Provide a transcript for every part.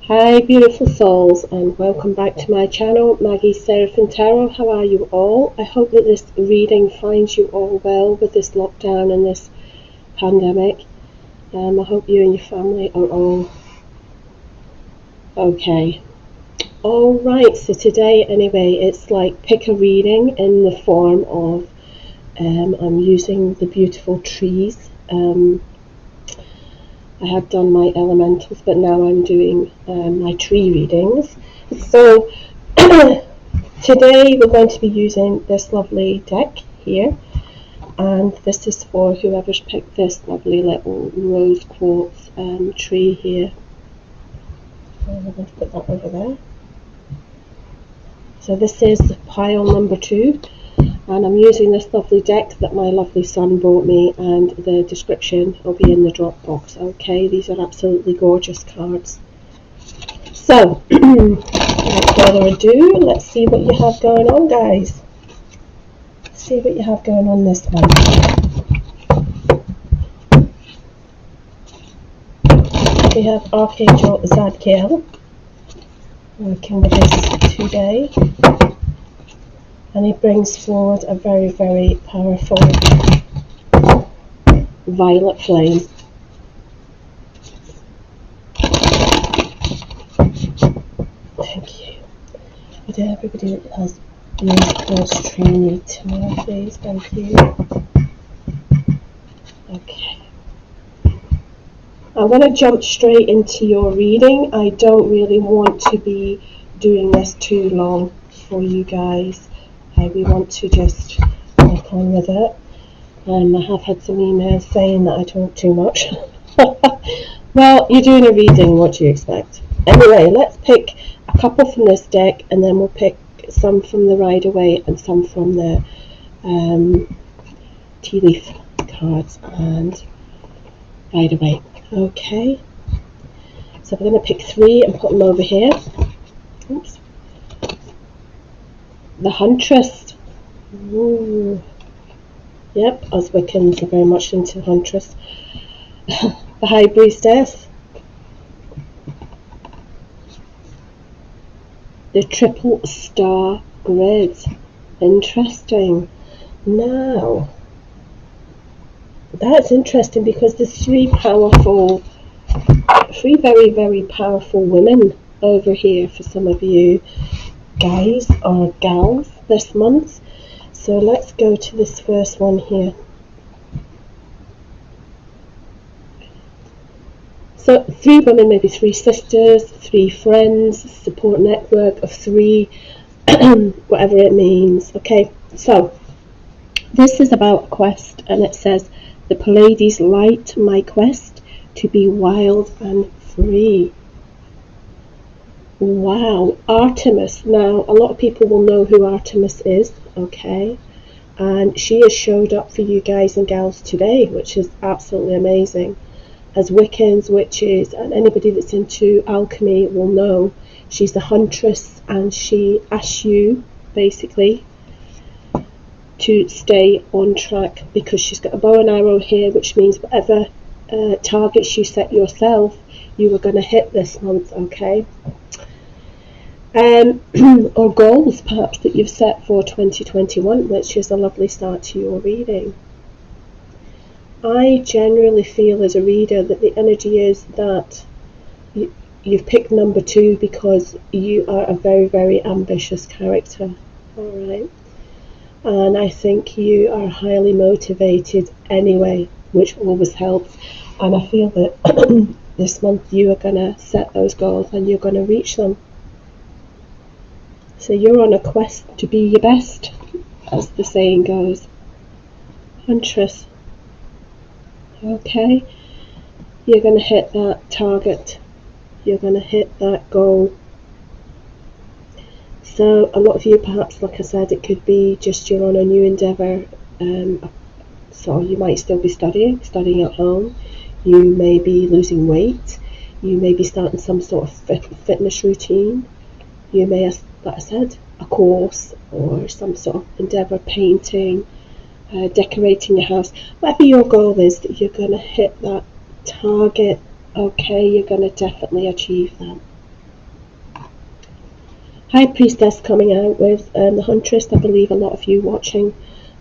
Hi beautiful souls, and welcome back to my channel, Maggie XX. How are you all? I hope that this reading finds you all well with this lockdown and this pandemic. I hope you and your family are all okay. Alright, so today anyway, it's like pick a reading in the form of I'm using the beautiful trees. I have done my elementals, but now I'm doing my tree readings. So today we're going to be using this lovely deck here, and this is for whoever's picked this lovely little rose quartz tree here. And we're going to put that over there. So this is pile number 2, and I'm using this lovely deck that my lovely son brought me, and the description will be in the drop box. Okay, these are absolutely gorgeous cards. So without further ado, let's see what you have going on, guys. Let's see what you have going on this one. We have Archangel Zadkiel working with us today, and he brings forward a very, very powerful violet flame. Thank you. Would everybody that has used this tree need to know, please? Thank you. Okay. I'm going to jump straight into your reading. I don't really want to be doing this too long for you guys. We want to just work on with it. I have had some emails saying that I talk too much. Well, you're doing a reading, what do you expect? Anyway, let's pick a couple from this deck, and then we'll pick some from the Rider-Waite and some from the tea leaf cards and Rider-Waite. Okay, so we're going to pick 3 and put them over here. Oops. The Huntress. Ooh. Yep, us Wiccans are very much into Huntress. The High Priestess. The Triple Star Grid. Interesting. Now, that's interesting because there's 3 very, very powerful women over here for some of you guys or gals this month. So let's go to this first one here. So 3 women, maybe 3 sisters, 3 friends, support network of 3, whatever it means. Okay, so this is about a quest, and it says, the Pleiades light my quest to be wild and free. Wow, Artemis. Now, a lot of people will know who Artemis is, okay? And she has showed up for you guys and gals today, which is absolutely amazing. As Wiccans, witches, and anybody that's into alchemy will know, she's the huntress, and she asks you, basically, to stay on track, because she's got a bow and arrow here, which means whatever targets you set yourself, you are going to hit this month, okay? Or goals perhaps that you've set for 2021, which is a lovely start to your reading. I generally feel as a reader that the energy is that you've picked number 2 because you are a very, very ambitious character, alright? And I think you are highly motivated anyway, which always helps. And I feel that this month you are going to set those goals and you're going to reach them. So you're on a quest to be your best, as the saying goes. Huntress. Okay, you're going to hit that target. You're going to hit that goal. So a lot of you, perhaps, like I said, it could be just you're on a new endeavour. So you might still be studying at home. You may be losing weight. You may be starting some sort of fitness routine. You may have, like I said, a course or some sort of endeavour, painting, decorating your house. Whatever your goal is, that you're going to hit that target, okay, you're going to definitely achieve that. High Priestess coming out with the Huntress. I believe a lot of you watching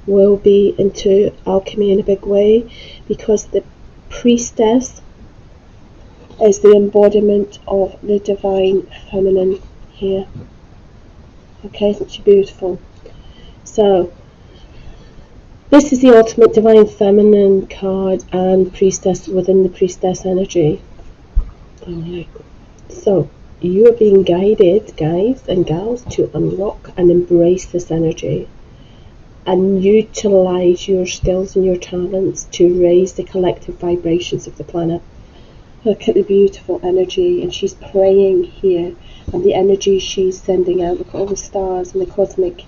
will be into alchemy in a big way, because the Priestess is the embodiment of the divine feminine here. Okay, isn't she beautiful? So this is the ultimate divine feminine card and priestess within the priestess energy. Alright, so you are being guided, guys and gals, to unlock and embrace this energy and utilize your skills and your talents to raise the collective vibrations of the planet. Look at the beautiful energy, and she's praying here, and the energy she's sending out. Look at all the stars and the cosmic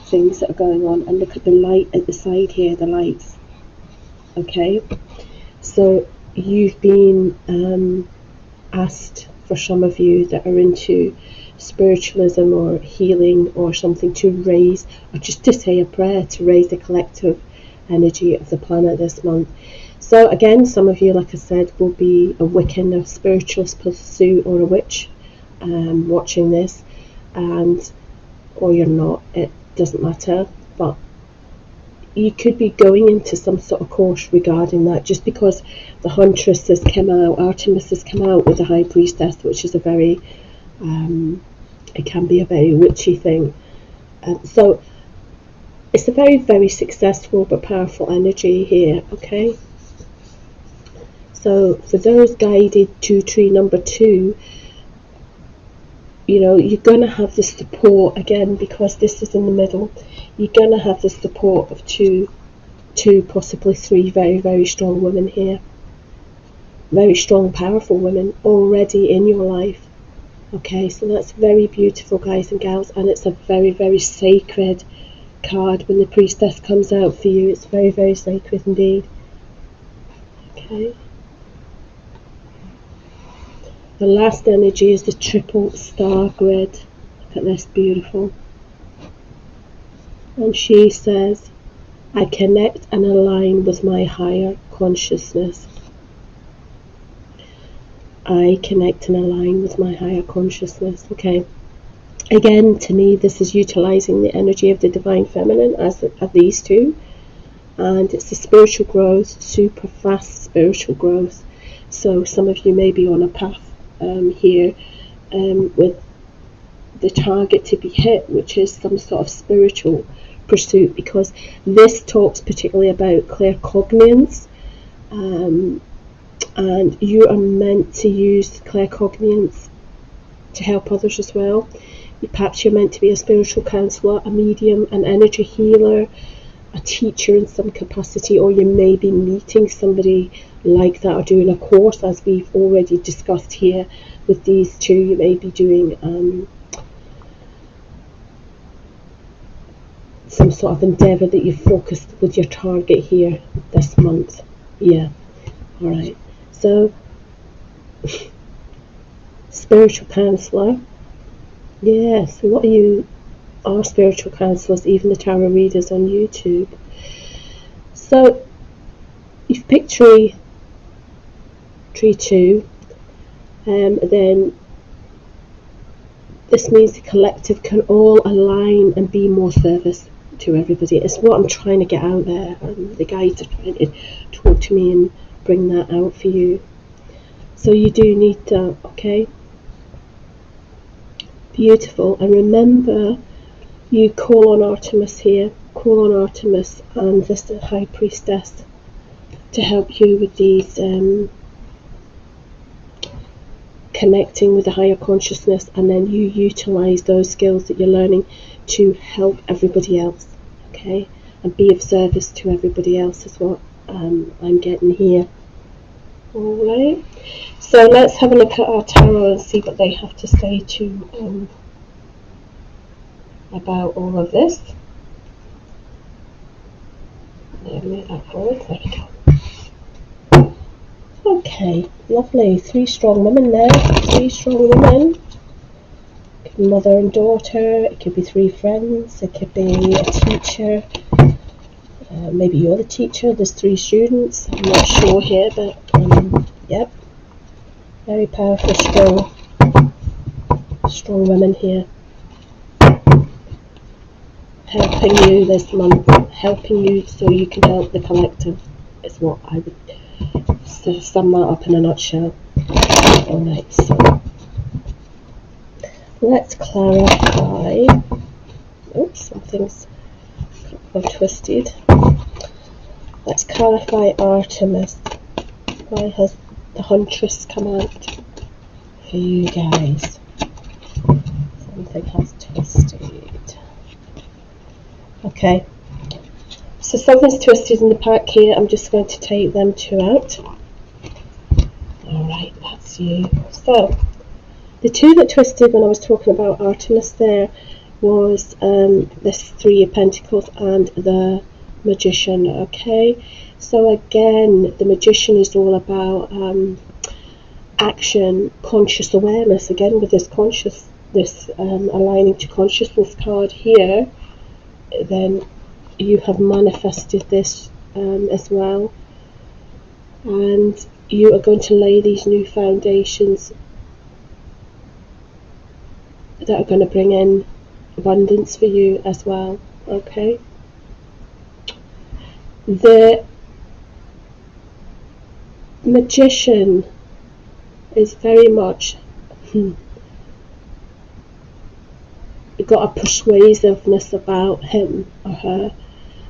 things that are going on, and look at the light at the side here, the lights. Okay, so you've been asked, for some of you that are into spiritualism or healing or something, to raise, or just to say a prayer to raise the collective energy of the planet this month. So again, some of you, like I said, will be a Wiccan, a spiritualist pursuit, or a witch watching this, or you're not, it doesn't matter, but you could be going into some sort of course regarding that, just because the Huntress has come out, Artemis has come out with the High Priestess, which is a very, it can be a very witchy thing. So it's a very, very successful but powerful energy here, okay? So for those guided to tree number 2, you know, you're going to have the support, again, because this is in the middle, you're going to have the support of two, possibly 3 very, very strong women here. Very strong, powerful women already in your life. Okay, so that's very beautiful, guys and gals, and it's a very, very sacred card when the Priestess comes out for you. It's very, very sacred indeed. Okay. The last energy is the triple star grid. Look at this, beautiful. And she says, I connect and align with my higher consciousness. I connect and align with my higher consciousness. Okay. Again, to me, this is utilizing the energy of the divine feminine as these two. And it's a spiritual growth, super fast spiritual growth. So some of you may be on a path here with the target to be hit, which is some sort of spiritual pursuit, because this talks particularly about claircognizance, and you are meant to use claircognizance to help others as well. Perhaps you're meant to be a spiritual counsellor, a medium, an energy healer, a teacher in some capacity, or you may be meeting somebody like that or doing a course, as we've already discussed here with these two. You may be doing some sort of endeavour that you've focused with your target here this month. Yeah, alright. So, spiritual counsellor. Yes, a lot of you are spiritual counsellors, even the tarot readers on YouTube. So, you've picked tree 2, then this means the collective can all align and be more service to everybody. It's what I'm trying to get out there, and the guides are trying to talk to me and bring that out for you. So you do need that, okay? Beautiful. And remember, you call on Artemis here, call on Artemis and this High Priestess to help you with these connecting with the higher consciousness, and then you utilize those skills that you're learning to help everybody else, okay, and be of service to everybody else is what I'm getting here. Alright, so let's have a look at our tarot and see what they have to say to about all of this. Let me move that forward. There we go. Okay, lovely. 3 strong women there. 3 strong women. It could be mother and daughter. It could be 3 friends. It could be a teacher. Maybe you're the teacher. There's 3 students. I'm not sure here, but yep. Very powerful, strong women here. helping you this month, helping you so you can help the collective, is what I would sum that up in a nutshell. Alright, so let's clarify. Oops, something's twisted. Let's clarify Artemis. Why has the Huntress come out for you guys? Something has twisted. Okay, so something's twisted in the pack here. I'm just going to take them two out. Alright, that's you. So, the two that twisted when I was talking about Artemis there was this Three of Pentacles and the Magician. Okay, so again, the Magician is all about action, conscious awareness. Again, with this aligning to consciousness card here, then you have manifested this as well, and you are going to lay these new foundations that are going to bring in abundance for you as well. Okay, the Magician is very much got a persuasiveness about him or her,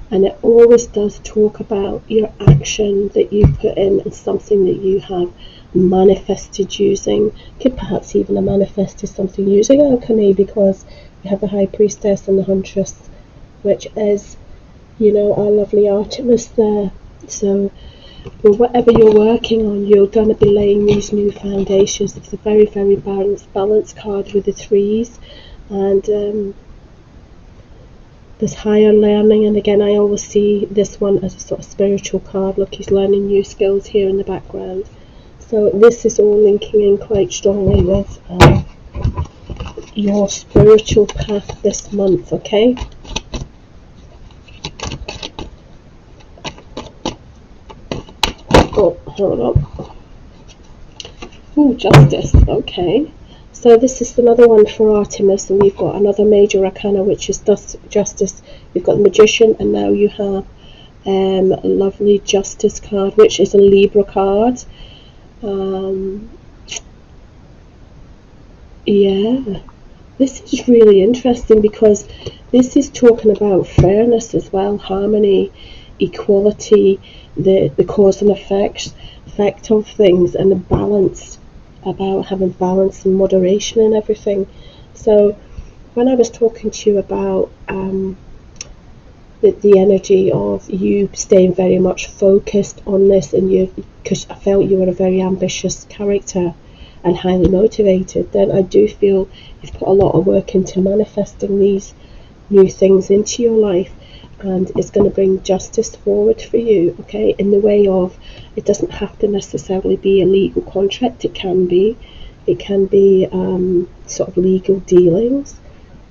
and it always does talk about your action that you put in and something that you have manifested using. Could perhaps even have manifested something using alchemy, because we have the High Priestess and the Huntress, which is, you know, our lovely Artemis there. So well, whatever you're working on, you're going to be laying these new foundations. It's a very, very balanced card with the threes, and this higher learning. And again, I always see this one as a sort of spiritual card. Look, he's learning new skills here in the background. So this is all linking in quite strongly with your spiritual path this month. Okay. Oh, hold on. Oh, Justice. Okay. So this is another one for Artemis, and we've got another major arcana, which is Justice. You've got the Magician, and now you have a lovely Justice card, which is a Libra card. Yeah, this is really interesting, because this is talking about fairness as well, harmony, equality, the cause and effect of things, and the balance, about having balance and moderation and everything. So when I was talking to you about the energy of you staying very much focused on this, and you, because I felt you were a very ambitious character and highly motivated, then I do feel you've put a lot of work into manifesting these new things into your life, and it's going to bring justice forward for you. Okay, in the way of, it doesn't have to necessarily be a legal contract. It can be sort of legal dealings,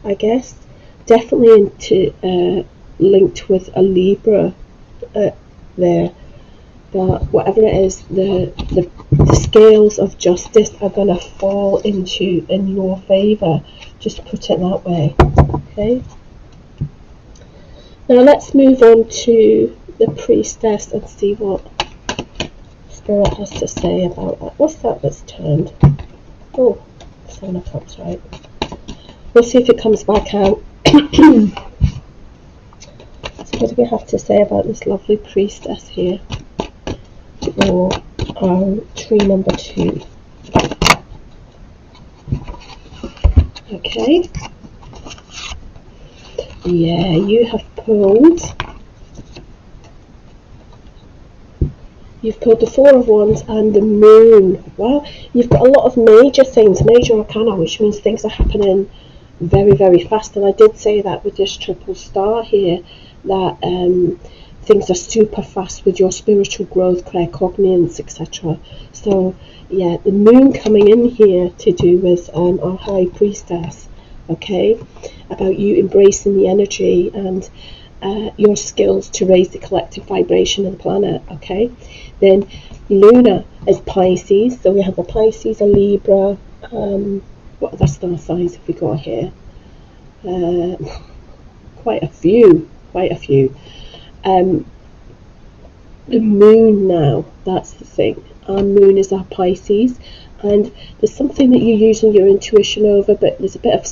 I guess. Definitely into linked with a Libra there, but whatever it is, the scales of justice are going to fall in your favor. Just put it that way. Okay. Now let's move on to the Priestess and see what Spirit has to say about that. What's that that's turned? Oh, 7 of Cups, right. We'll see if it comes back out. So what do we have to say about this lovely Priestess here? Or our tree number 2. Okay. Yeah, you have pulled. You've pulled the 4 of Wands and the Moon. Wow, you've got a lot of major things, major arcana, which means things are happening very, very fast. And I did say that with this triple star here, that things are super fast with your spiritual growth, claircognizance, etc. So yeah, the Moon coming in here to do with our High Priestess. Okay, about you embracing the energy and your skills to raise the collective vibration of the planet. Okay, then Luna is Pisces, so we have a Pisces, a Libra, what other star signs have we got here? quite a few. The moon now, that's the thing. Our moon is our Pisces, and there's something that you're using your intuition over, but there's a bit of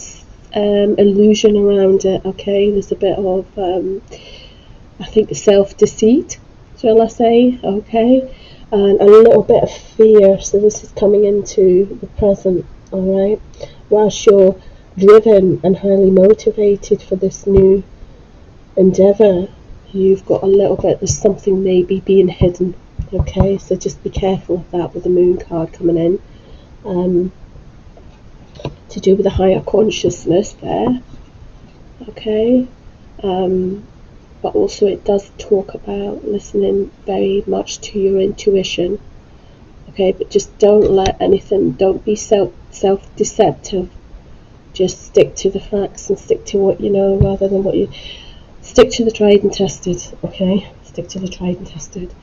illusion around it, okay? There's a bit of, I think, self-deceit, shall I say, okay? And a little bit of fear, so this is coming into the present, alright? Whilst you're driven and highly motivated for this new endeavour, you've got a little bit, there's something maybe being hidden, okay? So just be careful of that with the moon card coming in. To do with the higher consciousness there, okay? But also it does talk about listening very much to your intuition, okay? But just don't let anything, don't be self-deceptive. Just stick to the facts and stick to what you know rather than what you... Stick to the tried and tested, okay? Stick to the tried and tested.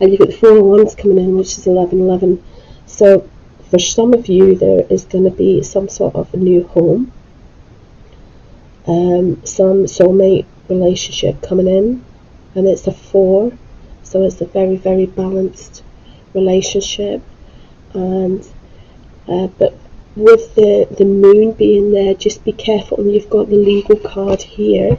And you've got the 4 of Wands coming in, which is 1111. So for some of you, there is going to be some sort of a new home. Some soulmate relationship coming in. And it's a 4. So it's a very, very balanced relationship. And but with the moon being there, just be careful. And you've got the legal card here.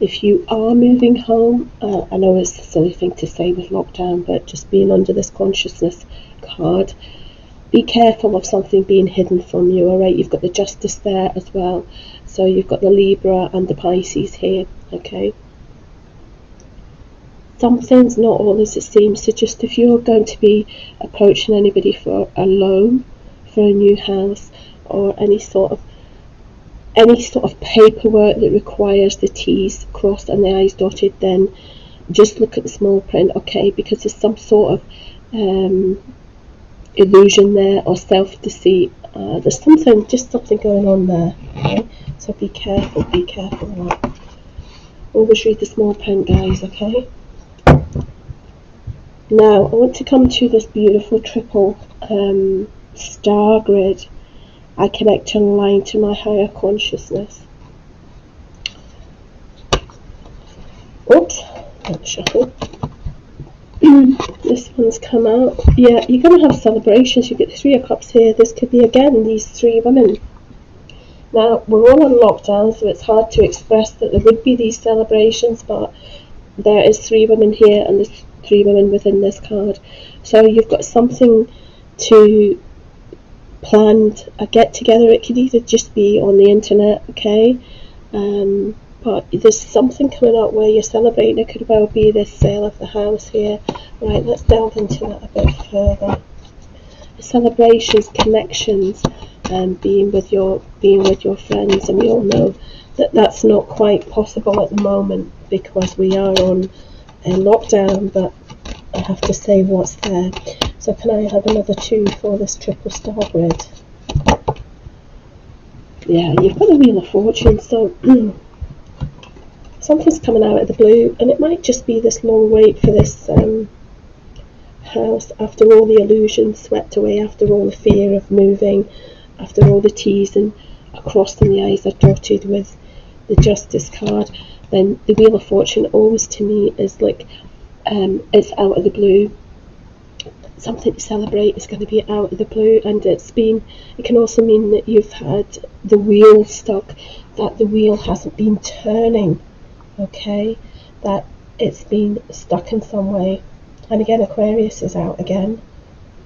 If you are moving home, I know it's a silly thing to say with lockdown, but just being under this consciousness card, be careful of something being hidden from you, alright? You've got the Justice there as well. So you've got the Libra and the Pisces here, okay? Something's not all as it seems. So just if you're going to be approaching anybody for a loan, for a new house, or any sort of paperwork that requires the T's crossed and the I's dotted, then just look at the small print, okay? Because there's some sort of illusion there or self-deceit. There's something going on there, okay? So be careful of that. Always read the small print, guys, okay? Now, I want to come to this beautiful triple star grid. I connect and align to my higher consciousness. Oops, let's shuffle. This one's come out. Yeah, you're going to have celebrations. You get the 3 of Cups here. This could be, again, these 3 women. Now, we're all on lockdown, so it's hard to express that there would be these celebrations, but there is 3 women here, and there's 3 women within this card. So you've got something to planned a get together. It could either just be on the internet, okay? But there's something coming up where you're celebrating. It could well be this sale of the house here. Right, let's delve into that a bit further. Celebrations, connections, and being with your friends, and we all know that that's not quite possible at the moment because we are on a lockdown, but I have to say what's there. So can I have another 2 for this triple star grid? Yeah, you've got a Wheel of Fortune, so something's coming out of the blue, and it might just be this long wait for this house, after all the illusions swept away, after all the fear of moving, after all the T's and crossed and the I's are dotted with the Justice card. Then the Wheel of Fortune always to me is like it's out of the blue. Something to celebrate is going to be out of the blue, and it can also mean that you've had the wheel stuck, that the wheel hasn't been turning, okay, that it's been stuck in some way. And again, Aquarius is out again,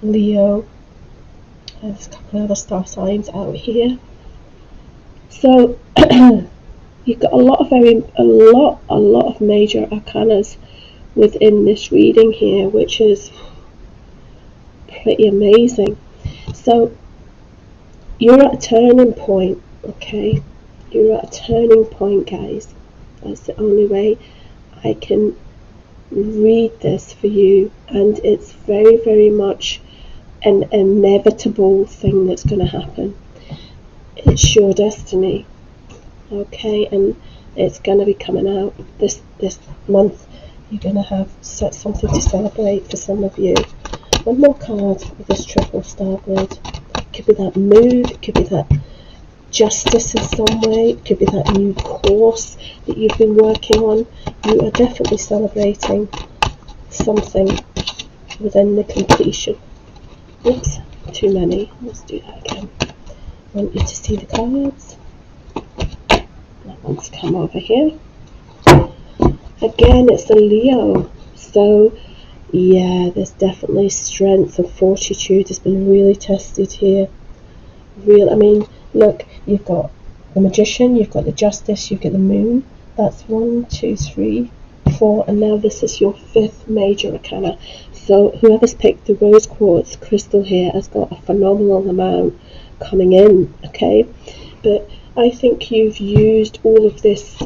Leo, there's a couple of other star signs out here. So you've got a lot of major arcanas within this reading here, which is pretty amazing. So you're at a turning point, okay? You're at a turning point, guys. That's the only way I can read this for you, and it's very, very much an inevitable thing that's going to happen. It's your destiny, okay? And it's going to be coming out this month. You're going to have something to celebrate for some of you. One more card with this triple star grid. It could be that mood, it could be that justice in some way. It could be that new course that you've been working on. You are definitely celebrating something within the completion. Oops, too many. Let's do that again. I want you to see the cards. That one's come over here. Again, it's a Leo. So, yeah, there's definitely strength and fortitude has been really tested here. I mean, look, you've got the Magician, you've got the Justice, you've got the Moon. That's 1, 2, 3, 4, and now this is your 5th major arcana. So whoever's picked the rose quartz crystal here has got a phenomenal amount coming in, okay? But I think you've used all of this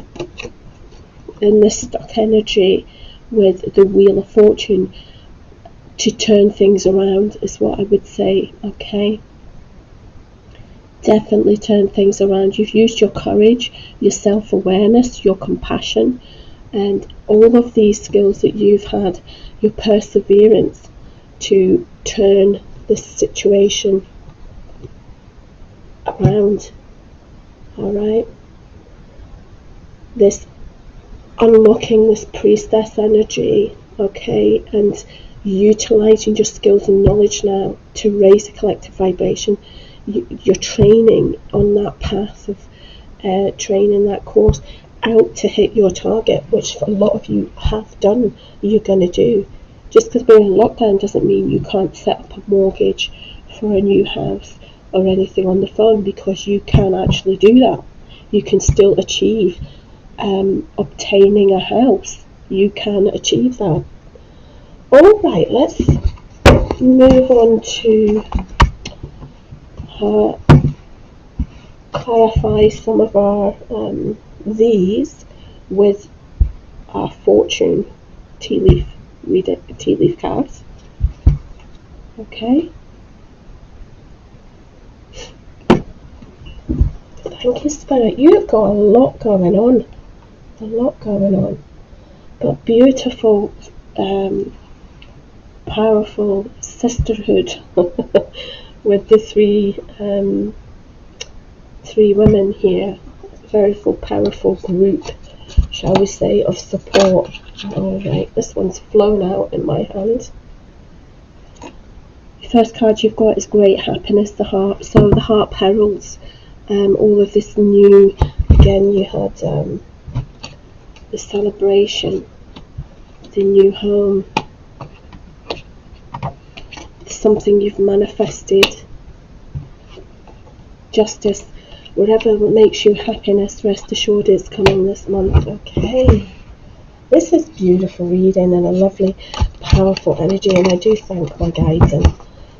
in this stuck energy with the Wheel of Fortune to turn things around, is what I would say, okay? Definitely turn things around. You've used your courage, your self-awareness, your compassion, and all of these skills that you've had, your perseverance to turn this situation around. Alright? This unlocking this priestess energy, okay, and utilizing your skills and knowledge now to raise the collective vibration. You're training on that path of training that course out to hit your target, which a lot of you have done, you're going to do. Just because we're in lockdown doesn't mean you can't set up a mortgage for a new house or anything on the phone, because you can actually do that. You can still achieve obtaining a house. You can achieve that. Alright, let's move on to clarify some of our these with our fortune tea leaf cards. Okay. Thank you, Spirit. You've got a lot going on. A lot going on. But beautiful, powerful sisterhood with the three women here. Very full, powerful group, shall we say, of support. Alright, this one's flown out in my hand. The first card you've got is Great Happiness, the Heart. So the Heart heralds all of this new, again you had the celebration, the new home, something you've manifested, justice, whatever makes you happiness, rest assured it's coming this month. Okay, this is beautiful reading and a lovely powerful energy, and I do thank my guides and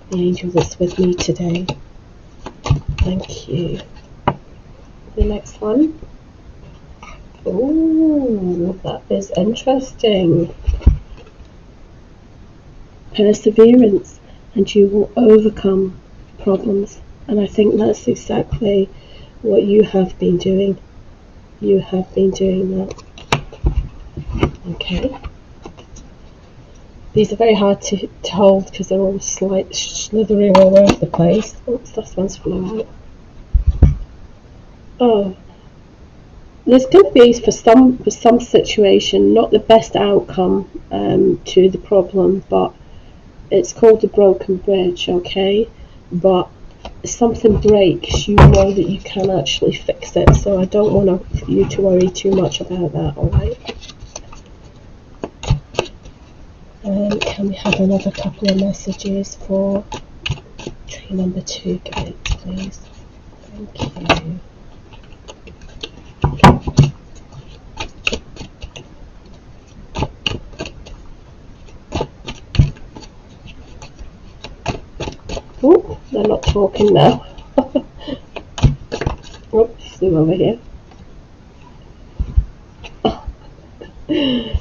the angel that's with me today. Thank you. The next one. Oh, that is interesting. Perseverance, and you will overcome problems. And I think that's exactly what you have been doing. You have been doing that. Okay. These are very hard to hold because they're all slithering all over the place. Oops, this one's flew out. Oh. There's going to be, for some situation, not the best outcome to the problem, but it's called the broken bridge, okay? But if something breaks, you know that you can actually fix it, so I don't want you to worry too much about that, alright? Can we have another couple of messages for tree number 2, guys, please? Thank you. Oh, they're not talking now. Oops, they're over here. Oh.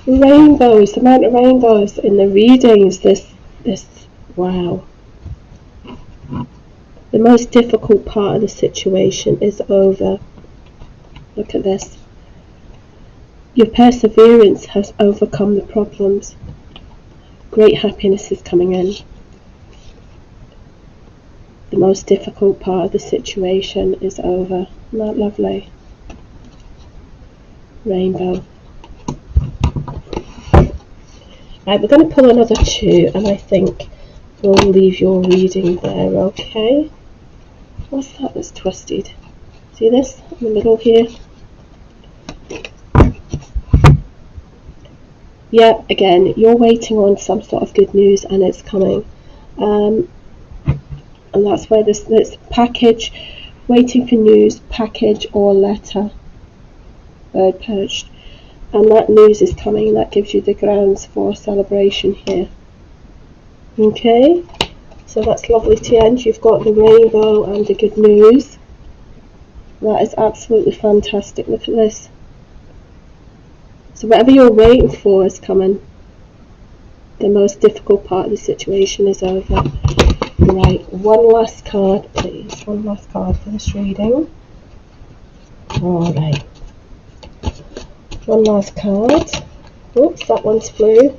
Rainbows, the amount of rainbows in the readings, this, wow. The most difficult part of the situation is over. Look at this. Your perseverance has overcome the problems. Great happiness is coming in. The most difficult part of the situation is over. Isn't that lovely? Rainbow. Right, we're going to pull another 2, and I think we'll leave your reading there, okay? What's that that's twisted? See this in the middle here? Yeah, again, you're waiting on some sort of good news, and it's coming. And that's where this package, waiting for news, package or letter, bird perched. And that news is coming. That gives you the grounds for celebration here. Okay, so that's lovely to end. You've got the rainbow and the good news. That is absolutely fantastic. Look at this. So whatever you're waiting for is coming. The most difficult part of the situation is over. Right, one last card, please. One last card for this reading. Alright. One last card. Oops, that one's blue.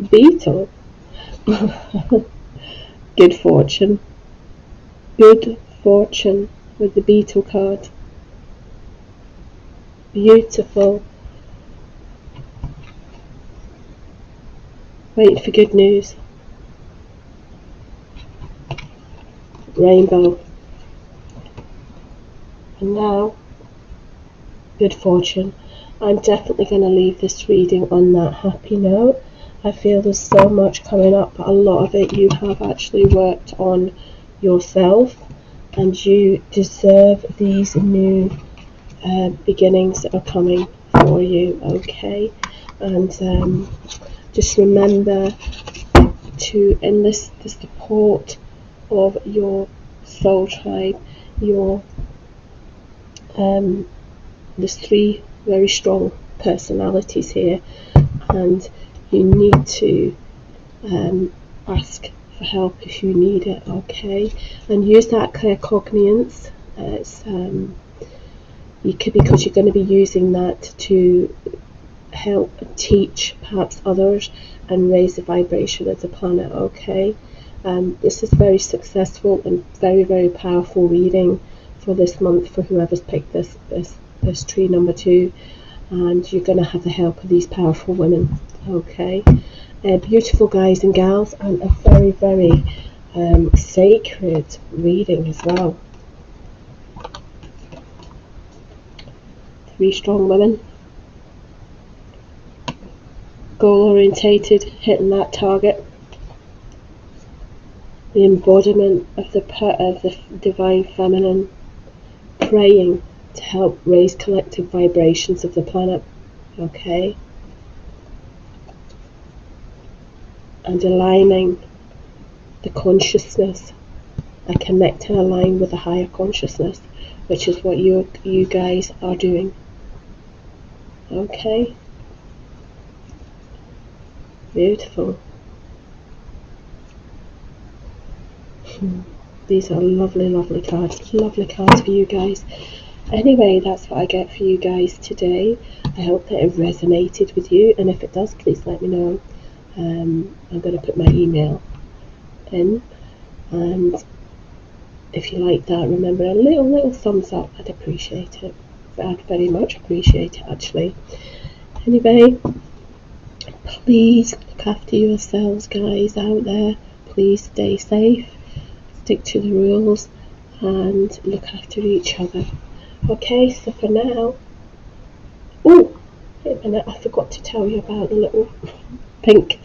Beetle. Good fortune. Good fortune with the beetle card. Beautiful. Waiting for good news. Rainbow. And now, good fortune. I'm definitely going to leave this reading on that happy note. I feel there's so much coming up, but a lot of it you have actually worked on yourself, and you deserve these new beginnings that are coming for you, okay? And just remember to enlist the support of your soul tribe, your there's 3 very strong personalities here, and you need to ask for help if you need it, okay? And use that claircognizance. It's because you're going to be using that to help teach perhaps others and raise the vibration of the planet, okay? This is very successful and very, very powerful reading for this month for whoever's picked this tree number 2, and you're going to have the help of these powerful women, okay? Beautiful guys and gals, and a very, very sacred reading as well. 3 strong women, goal orientated, hitting that target. The embodiment of the divine feminine, praying to help raise collective vibrations of the planet, okay? And aligning the consciousness and connect and align with the higher consciousness, which is what you guys are doing, okay? Beautiful. These are lovely, lovely cards for you guys. Anyway, that's what I get for you guys today. I hope that it resonated with you, and if it does, please let me know. I'm going to put my email in, and if you like that, remember a little thumbs up. I'd appreciate it. I'd very much appreciate it, actually. Anyway, please look after yourselves, guys, out there. Please stay safe, stick to the rules, and look after each other. Okay, so for now, oh, wait a minute, I forgot to tell you about the little pink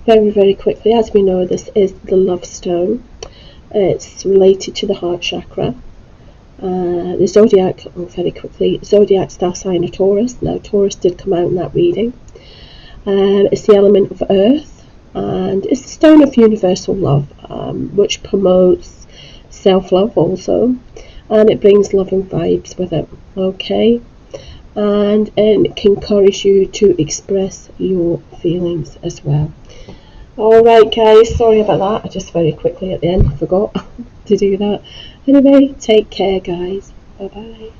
very, very quickly. As we know, this is the love stone. It's related to the heart chakra. The zodiac, very quickly, zodiac star sign of Taurus. Now, Taurus did come out in that reading. It's the element of earth, and it's the stone of universal love, which promotes self-love also, and it brings loving vibes with it, okay? And it can encourage you to express your feelings as well. Alright guys, sorry about that, I just very quickly at the end forgot to do that. Anyway, take care guys, bye bye.